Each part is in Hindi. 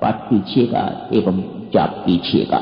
पाठ कीजिएगा एवं जाप कीजिएगा।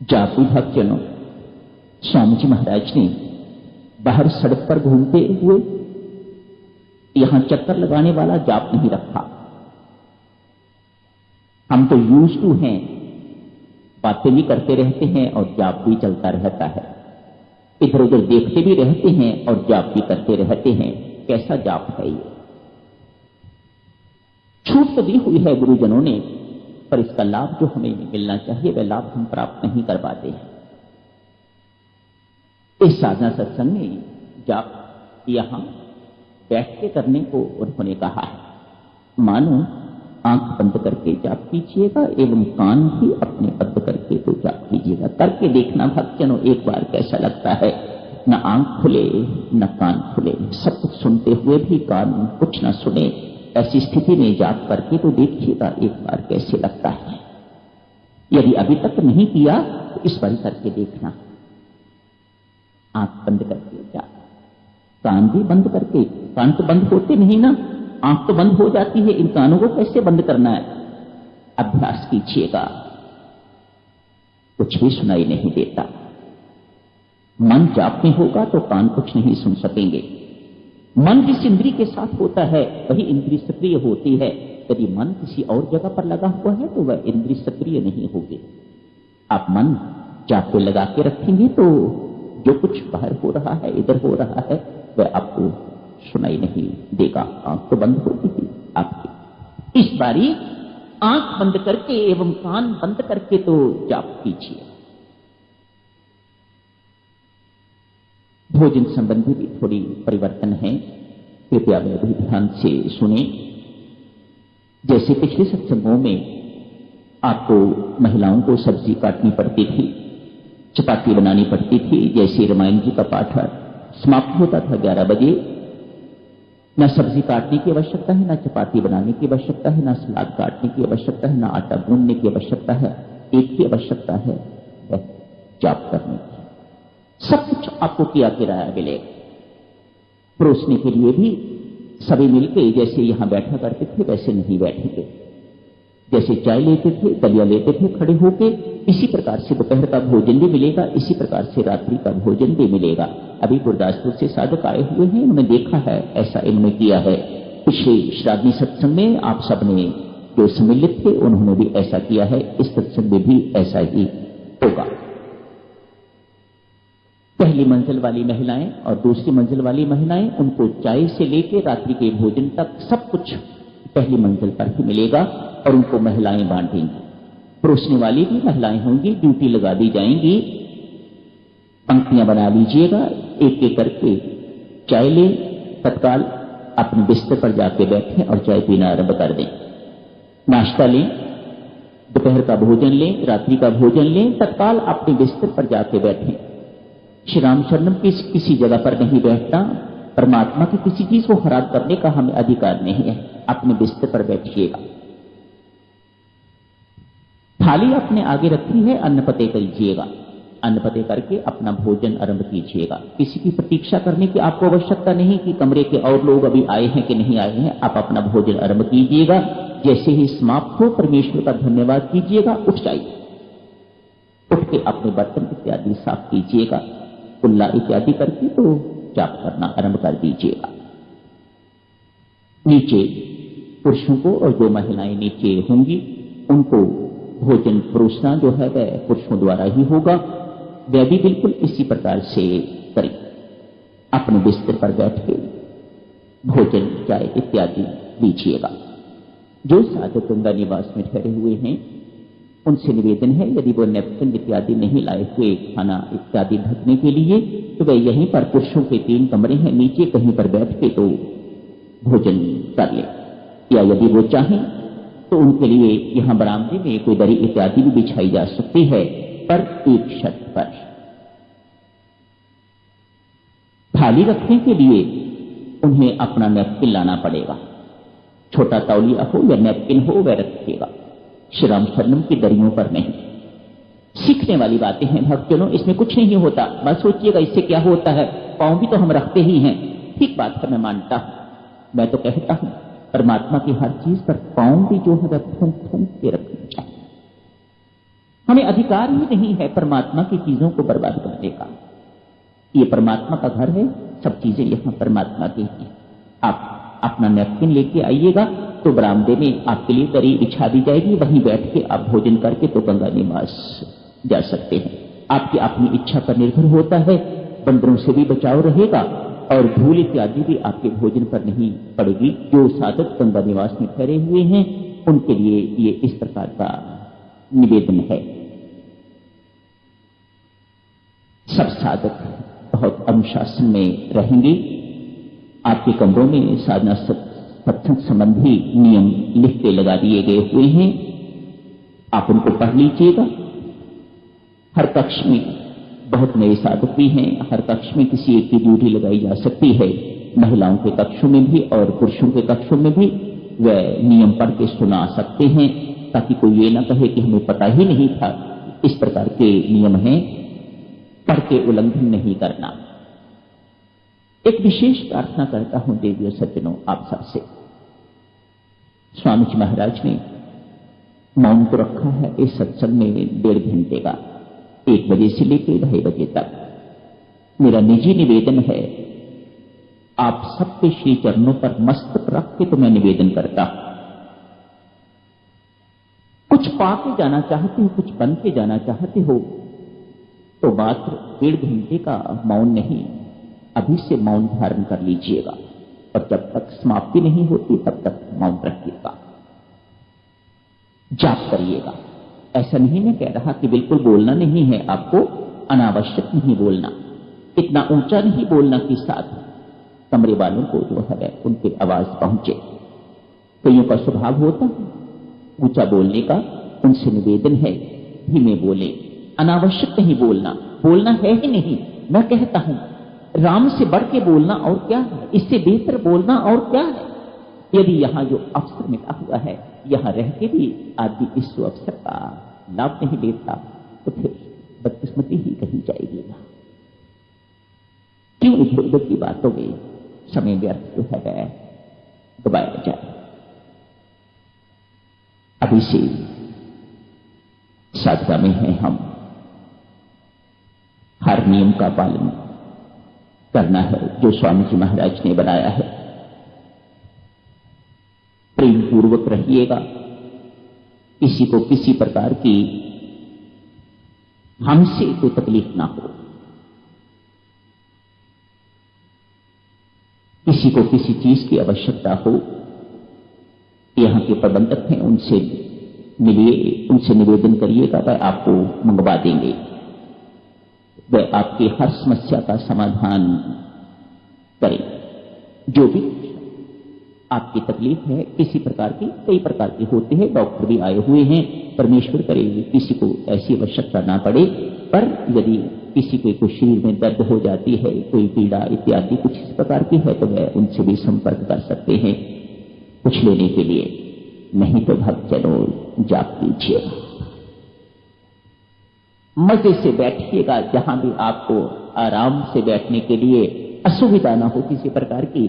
जाप भक्तजनों, स्वामी जी महाराज ने बाहर सड़क पर घूमते हुए यहां चक्कर लगाने वाला जाप नहीं रखा। हम तो यूज टू हैं, बातें भी करते रहते हैं और जाप भी चलता रहता है, इधर उधर देखते भी रहते हैं और जाप भी करते रहते हैं। कैसा जाप है ये? छूट तो दी हुई है गुरुजनों ने, पर इसका लाभ जो हमें मिलना चाहिए वह लाभ हम प्राप्त नहीं कर पाते हैं। इस साधना सत्संग में जाप यहां बैठ के करने को उन्होंने कहा है। मानो आंख बंद करके जाप कीजिएगा एवं कान भी अपने बंद करके तो जाप कीजिएगा। करके देखना भक्तजनों एक बार कैसा लगता है। न आंख खुले न कान खुले, सब कुछ सुनते हुए भी कान कुछ न सुने, ऐसी स्थिति में जाप करके तो देखिएगा एक बार कैसे लगता है। यदि अभी तक नहीं किया तो इस बार करके देखना। आंख बंद करके जाप, कान भी बंद करके। कान तो बंद होते नहीं ना, आंख तो बंद हो जाती है, इन कानों को कैसे बंद करना है? अभ्यास कीजिएगा, कुछ भी सुनाई नहीं देता। मन जाप में होगा तो कान कुछ नहीं सुन सकेंगे। मन जिस इंद्री के साथ होता है वही इंद्री सक्रिय होती है। यदि मन किसी और जगह पर लगा हुआ है तो वह इंद्री सक्रिय नहीं होगी। आप मन जाप पे लगा के रखेंगे तो जो कुछ बाहर हो रहा है, इधर हो रहा है, वह आपको सुनाई नहीं देगा। आंख तो बंद होगी थी आपकी। इस बारी आंख बंद करके एवं कान बंद करके तो जाप कीजिए। भोजन संबंधी भी थोड़ी परिवर्तन है, कृपया वे भी ध्यान से सुने। जैसे पिछले सत्संगों में आपको महिलाओं को सब्जी काटनी पड़ती थी, चपाती बनानी पड़ती थी, जैसे रामायण जी का पाठ समाप्त होता था 11 बजे, न सब्जी काटने की आवश्यकता है, न चपाती बनाने की आवश्यकता है, न सलाद काटने की आवश्यकता है, न आटा गूंदने की आवश्यकता है। एक ही आवश्यकता है, वह जाप करने की। सब कुछ आपको किया किराया मिलेगा। परोसने के लिए भी सभी मिलकर जैसे यहां बैठा करते थे वैसे नहीं बैठेंगे। जैसे चाय लेते थे, दलिया लेते थे खड़े होके, इसी प्रकार से दोपहर का भोजन भी मिलेगा, इसी प्रकार से रात्रि का भोजन भी मिलेगा। अभी गुरदासपुर से साधक आए हुए हैं, उन्होंने देखा है, ऐसा इन्होंने किया है। पिछले श्राद्धि सत्संग में आप सबने जो सम्मिलित थे उन्होंने भी ऐसा किया है, इस सत्संग में भी ऐसा ही होगा। पहली मंजिल वाली महिलाएं और दूसरी मंजिल वाली महिलाएं, उनको चाय से लेकर रात्रि के भोजन तक सब कुछ पहली मंजिल पर ही मिलेगा और उनको महिलाएं बांटेंगी। परोसने वाली भी महिलाएं होंगी, ड्यूटी लगा दी जाएंगी। पंक्तियां बना लीजिएगा, एक एक करके चाय लें, तत्काल अपने बिस्तर पर जाके बैठें और चाय पीना आरंभ कर दें। नाश्ता लें, दोपहर का भोजन लें, रात्रि का भोजन लें, तत्काल अपने बिस्तर पर जाके बैठें। श्री रामचरणम की किसी जगह पर नहीं बैठना, परमात्मा की किसी चीज को खराब करने का हमें अधिकार नहीं है। अपने बिस्तर पर बैठिएगा। थाली अपने आगे रखी है, अन्न पते कीजिएगा। अन्न पते करके अपना भोजन आरंभ कीजिएगा। किसी की प्रतीक्षा करने की आपको आवश्यकता नहीं कि कमरे के और लोग अभी आए हैं कि नहीं आए हैं। आप अपना भोजन आरंभ कीजिएगा। जैसे ही समाप्त हो परमेश्वर का धन्यवाद कीजिएगा, उठ जाइए। उठ के अपने बर्तन इत्यादि साफ कीजिएगा, कुल्ला इत्यादि करके तो जाप करना आरंभ कर दीजिएगा। नीचे पुरुषों को और जो महिलाएं नीचे होंगी उनको भोजन परोसना जो है वह पुरुषों द्वारा ही होगा। वह भी बिल्कुल इसी प्रकार से करें। अपने बिस्तर पर बैठ के भोजन चाय इत्यादि लीजिएगा। जो साधक गंगा निवास में ठहरे हुए हैं उनसे निवेदन है, यदि वो नैपकिन इत्यादि नहीं लाए हुए खाना इत्यादि ढकने के लिए, तो वे यहीं पर पुरुषों के 3 कमरे हैं, नीचे कहीं पर बैठ के तो भोजन कर ले। या यदि वो चाहें तो उनके लिए यहां बरामदे में कोई दरी इत्यादि भी बिछाई जा सकती है, पर एक शर्त पर। थाली रखने के लिए उन्हें अपना नैपकिन लाना पड़ेगा। छोटा तौलिया हो या नैपकिन हो वह रखिएगा, श्री रामचरणम की दरियों पर नहीं। सीखने वाली बातें हैं भक्तजनों, इसमें कुछ नहीं होता। बस सोचिएगा इससे क्या होता है, पांव भी तो हम रखते ही हैं। ठीक बात है, मैं मानता हूं, मैं तो कहता हूं परमात्मा की हर चीज पर पांव भी जो है वह फूंक फूंक के रखना चाहिए। हमें अधिकार ही नहीं है परमात्मा की चीजों को बर्बाद करने का। ये परमात्मा का घर है, सब चीजें यहां परमात्मा की हैं। आप अपना नैपकिन लेके आइएगा तो बरामदे में आपके लिए दरी बिछा दी जाएगी, वहीं बैठ के आप भोजन करके तो गंगा निवास जा सकते हैं। आपकी अपनी इच्छा पर निर्भर होता है। बंदरों से भी बचाव रहेगा और धूल इत्यादि भी आपके भोजन पर नहीं पड़ेगी। जो साधक गंगा निवास में ठहरे हुए हैं उनके लिए ये इस प्रकार का निवेदन है। सब साधक बहुत अनुशासन में रहेंगे। आपके कमरों में साधना सत्संग संबंधी नियम लिख के लगा दिए गए हुए हैं, आप उनको पढ़ लीजिएगा। हर कक्ष में बहुत नए साधक भी हैं, हर कक्ष में किसी एक की ड्यूटी लगाई जा सकती है। महिलाओं के कक्षों में भी और पुरुषों के कक्षों में भी वह नियम पढ़ के सुना सकते हैं, ताकि कोई ये ना कहे कि हमें पता ही नहीं था। इस प्रकार के नियम हैं, पढ़ के उल्लंघन नहीं करना। एक विशेष प्रार्थना करता हूं देवियों सज्जनों आप सबसे। स्वामी जी महाराज ने मौन को रखा है इस सत्संग में 1.5 घंटे का, 1 बजे से लेकर 2:30 बजे तक। मेरा निजी निवेदन है, आप सबके श्री चरणों पर मस्तक रख के तो मैं निवेदन करता हूं। कुछ पाके जाना चाहते हो, कुछ बन के जाना चाहते हो तो मात्र 1.5 घंटे का मौन नहीं, अभी से मौन धारण कर लीजिएगा और जब तक समाप्ति नहीं होती तब तक मौन रखिएगा, जाप करिएगा। ऐसा नहीं मैं कह रहा कि बिल्कुल बोलना नहीं है, आपको अनावश्यक नहीं बोलना, इतना ऊंचा नहीं बोलना कि साथ कमरे वालों को जो है उनकी आवाज पहुंचे। कईयों का स्वभाव होता है ऊंचा बोलने का, उनसे निवेदन है धीमे बोले, अनावश्यक नहीं बोलना, बोलना है ही नहीं। मैं कहता हूं राम से बढ़ के बोलना और क्या है, इससे बेहतर बोलना और क्या है। यदि यहां जो अवसर मिला हुआ है, यहां रह के भी आदमी इस अवसर का लाभ नहीं लेता तो फिर बदकिस्मती ही कही जाएगी ना। क्यों इधर उधर की बातों में समय व्यर्थ जो है गवाया जाए। अभी से साधना में है, हम हर नियम का पालन करना है जो स्वामी जी महाराज ने बनाया है। प्रेम पूर्वक रहिएगा, किसी को किसी प्रकार की हमसे कोई तकलीफ ना हो, किसी को किसी चीज की आवश्यकता हो, यहां के प्रबंधक हैं उनसे मिलिए, उनसे निवेदन करिएगा, वह आपको मंगवा देंगे, वह आपकी हर समस्या का समाधान करें। जो भी आपकी तकलीफ है किसी प्रकार की, कई प्रकार की होती है, डॉक्टर भी आए हुए हैं, परमेश्वर करेंगे किसी को ऐसी आवश्यकता ना पड़े। पर यदि किसी को शरीर में दर्द हो जाती है, कोई पीड़ा इत्यादि कुछ इस प्रकार की है तो वह उनसे भी संपर्क कर सकते हैं कुछ लेने के लिए। नहीं तो भक्तजनों जाप कीजिएगा, मजे से बैठिएगा, जहां भी आपको आराम से बैठने के लिए असुविधा ना हो किसी प्रकार की,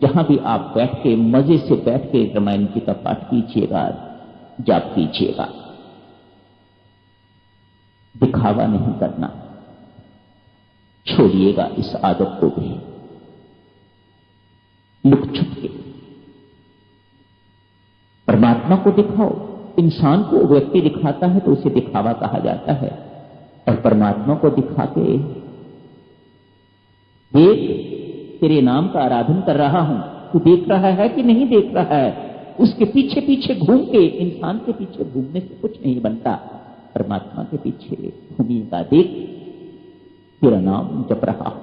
जहां भी आप बैठ के मजे से बैठ के रामायण जी का पाठ कीजिएगा, जाप कीजिएगा। दिखावा नहीं करना, छोड़िएगा इस आदत को भी। लुक छुप के परमात्मा को दिखाओ। इंसान को व्यक्ति दिखाता है तो उसे दिखावा कहा जाता है, और परमात्मा को दिखा के देख तेरे नाम का आराधन कर रहा हूं, तू देख रहा है कि नहीं देख रहा है। उसके पीछे पीछे घूम के, इंसान के पीछे घूमने से कुछ नहीं बनता, परमात्मा के पीछे घूमिएगा। देख तेरा नाम जप रहा हूं,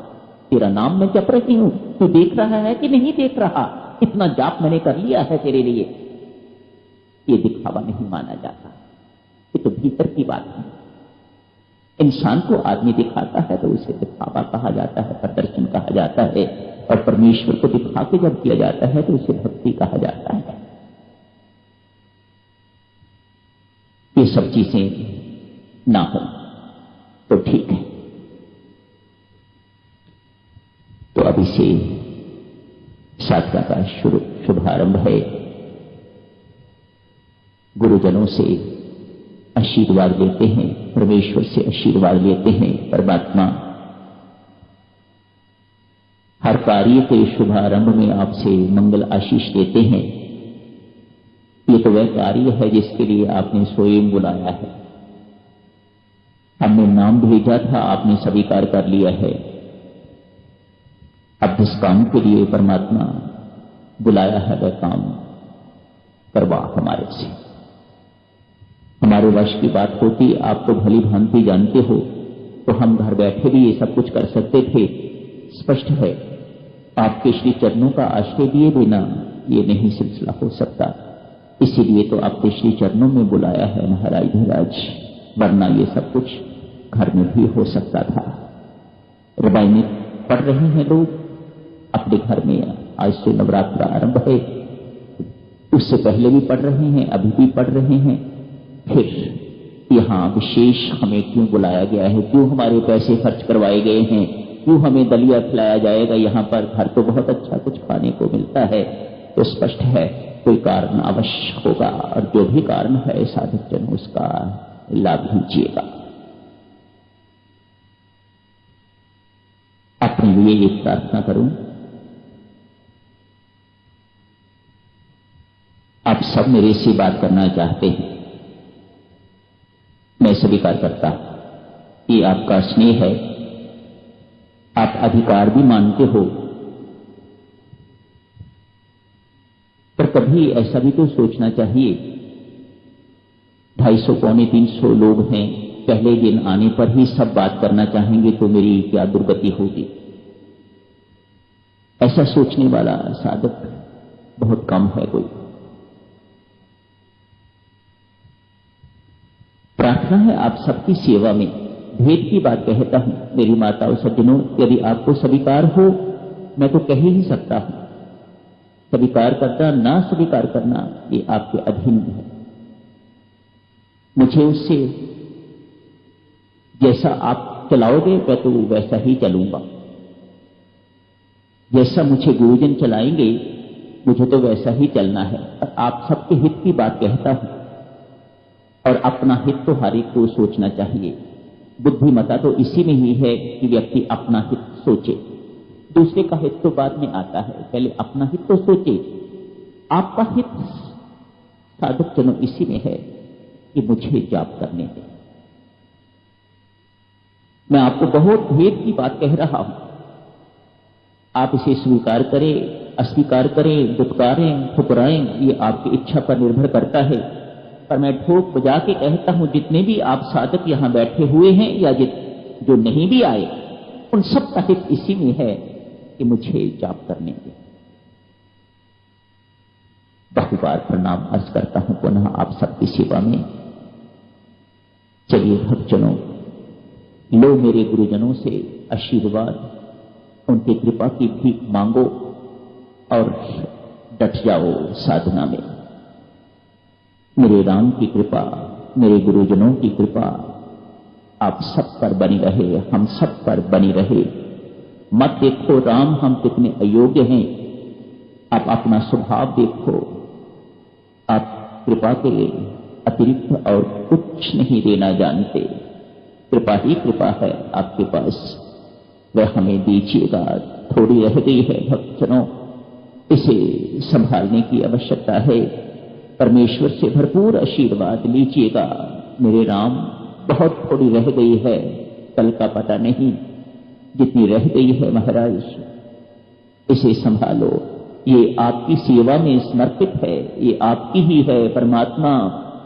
तेरा नाम मैं जप रही हूं, तू देख रहा है कि नहीं देख रहा, इतना जाप मैंने कर लिया है तेरे लिए। ये दिखावा नहीं माना जाता, ये तो भीतर की बात है। इंसान को आदमी दिखाता है तो उसे दिखावा कहा जाता है, प्रदर्शन कहा जाता है, और परमेश्वर को दिखा के जब किया जाता है तो उसे भक्ति कहा जाता है। ये सब चीजें ना हो तो ठीक है। तो अभी से साथ साधना का शुभारंभ है। गुरुजनों से आशीर्वाद लेते हैं, परमेश्वर से आशीर्वाद लेते हैं। परमात्मा हर कार्य के शुभारंभ में आपसे मंगल आशीष देते हैं। ये तो वह कार्य है जिसके लिए आपने स्वयं बुलाया है। हमने नाम भेजा था, आपने स्वीकार कर लिया है। अब जिस काम के लिए परमात्मा बुलाया है वह काम करवा हमारे से। हमारे वश की बात होती, आप तो भली भांति जानते हो, तो हम घर बैठे भी ये सब कुछ कर सकते थे। स्पष्ट है, आपके श्री चरणों का आश्रय दिए बिना ये नहीं सिलसिला हो सकता। इसीलिए तो आपके श्री चरणों में बुलाया है महाराज धीराज, वरना ये सब कुछ घर में भी हो सकता था। रामायण पढ़ रहे हैं लोग अपने घर में, आज से नवरात्र आरंभ है, उससे पहले भी पढ़ रहे हैं, अभी भी पढ़ रहे हैं। फिर यहां विशेष हमें क्यों बुलाया गया है, क्यों हमारे पैसे खर्च करवाए गए हैं, क्यों हमें दलिया खिलाया जाएगा यहाँ पर? घर तो बहुत अच्छा कुछ खाने को मिलता है। तो स्पष्ट है कोई कारण अवश्य होगा, और जो भी कारण है साधक जन उसका लाभ लीजिएगा। अपने लिए एक प्रार्थना करूं, आप सब मेरे से बात करना चाहते हैं, मैं स्वीकार करता। ये आपका स्नेह है, आप अधिकार भी मानते हो, पर कभी ऐसा भी तो सोचना चाहिए। 250 पौने 300 लोग हैं, पहले दिन आने पर ही सब बात करना चाहेंगे तो मेरी क्या दुर्गति होगी। ऐसा सोचने वाला साधक बहुत कम है कोई। प्रार्थना है आप सबकी सेवा में, भेद की बात कहता हूं मेरी माताओं सज्जनों, यदि आपको स्वीकार हो, मैं तो कह ही सकता हूं, स्वीकार करना ना स्वीकार करना ये आपके अधीन है। मुझे उससे जैसा आप चलाओगे मैं तो वैसा ही चलूंगा, जैसा मुझे गुरुजन चलाएंगे मुझे तो वैसा ही चलना है। और आप सबके हित की बात कहता हूं, और अपना हित तो हर एक को सोचना चाहिए। बुद्धिमता तो इसी में ही है कि व्यक्ति अपना हित सोचे, दूसरे का हित तो बाद में आता है, पहले अपना हित तो सोचे। आपका हित साधक जनों इसी में है कि मुझे जाप करने दें। मैं आपको बहुत भेद की बात कह रहा हूं, आप इसे स्वीकार करें, अस्वीकार करें, दुत्कारें, ठुकराएं, ये आपकी इच्छा पर निर्भर करता है। पर मैं ठोक बजा के कहता हूं, जितने भी आप साधक यहां बैठे हुए हैं या जो नहीं भी आए, उन सब का हित इसी में है कि मुझे जाप करने दें। बहुबार प्रणाम अर्ज करता हूं पुनः आप सबकी सेवा में। चलिए भक्तजनों, लो मेरे गुरुजनों से आशीर्वाद, उनकी कृपा की भीख मांगो और डट जाओ साधना में। मेरे राम की कृपा, मेरे गुरुजनों की कृपा आप सब पर बनी रहे, हम सब पर बनी रहे। मत देखो राम हम कितने अयोग्य हैं, आप अपना स्वभाव देखो, आप कृपा के अतिरिक्त और कुछ नहीं देना जानते। कृपा ही कृपा है आपके पास, वह हमें दीजिएगा। थोड़ी रह गई है भक्तजनों, इसे संभालने की आवश्यकता है। परमेश्वर से भरपूर आशीर्वाद लीजिएगा। मेरे राम बहुत थोड़ी रह गई है, कल का पता नहीं, जितनी रह गई है महाराज इसे संभालो। ये आपकी सेवा में समर्पित है, ये आपकी ही है परमात्मा।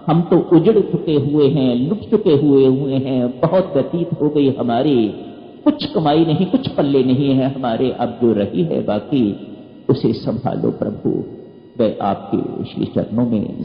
हम तो उजड़ चुके हुए हैं, लुट चुके हुए हैं, बहुत व्यतीत हो गई हमारी, कुछ कमाई नहीं, कुछ पल्ले नहीं है हमारे। अब जो रही है बाकी उसे संभालो प्रभु, वह आपके श्री चरणों में